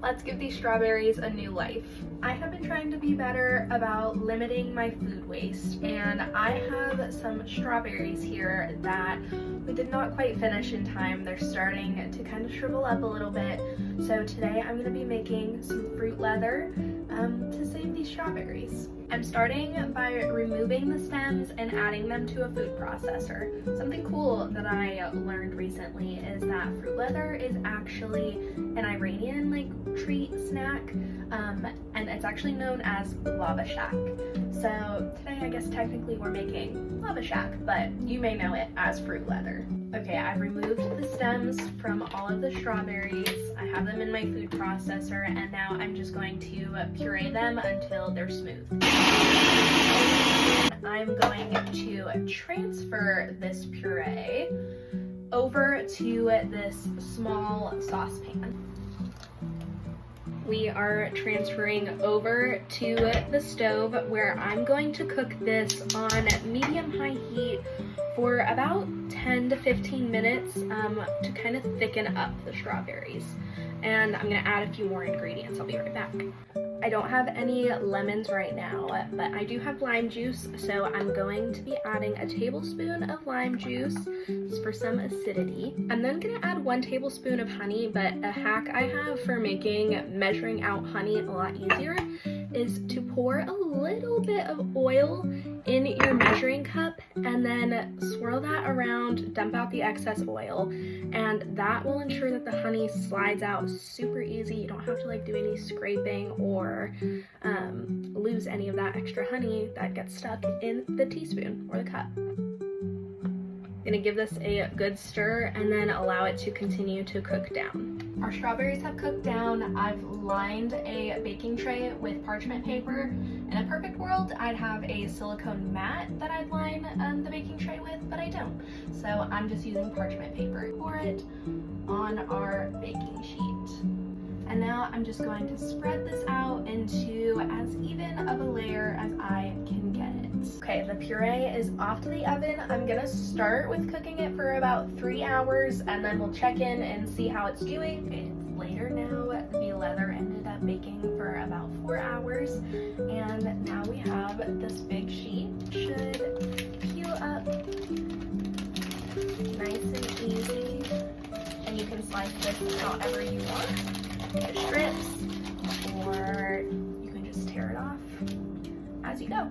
Let's give these strawberries a new life. I have been trying to be better about limiting my food waste, and I have some strawberries here that we did not quite finish in time. They're starting to kind of shrivel up a little bit. So today I'm going to be making some fruit leather to save these strawberries. I'm starting by removing the stems and adding them to a food processor. Something cool that I learned recently is that fruit leather is actually an Iranian treat snack, and it's actually known as lava shack. So today I guess technically we're making lava shack, but you may know it as fruit leather. Okay, I've removed the stems from all of the strawberries. I have them in my food processor, and now I'm just going to puree them until they're smooth. I'm going to transfer this puree over to this small saucepan. We are transferring over to the stove where I'm going to cook this on medium-high heat for about 10 to 15 minutes to kind of thicken up the strawberries. And I'm gonna add a few more ingredients. I'll be right back. I don't have any lemons right now, but I do have lime juice, so I'm going to be adding a tablespoon of lime juice just for some acidity. I'm then gonna add 1 tablespoon of honey, but a hack I have for making measuring out honey a lot easier is to pour a little bit of oil in your measuring cup and then swirl that around, dump out the excess oil, and that will ensure that the honey slides out super easy. You don't have to do any scraping or lose any of that extra honey that gets stuck in the teaspoon or the cup. I'm gonna give this a good stir and then allow it to continue to cook down. Our strawberries have cooked down. I've lined a baking tray with parchment paper. In a perfect world, I'd have a silicone mat that I'd line the baking tray with, but I don't. So I'm just using parchment paper. Pour it on our baking sheet. And now I'm just going to spread this out into as even of a layer as I can get it. Okay, the puree is off to the oven. I'm gonna start with cooking it for about 3 hours, and then we'll check in and see how it's doing. It's later now. The leather ended up baking for about 4 hours, and now we have this big sheet. Should peel up nice and easy, and you can slice this however you want. Strips, or you can just tear it off as you go.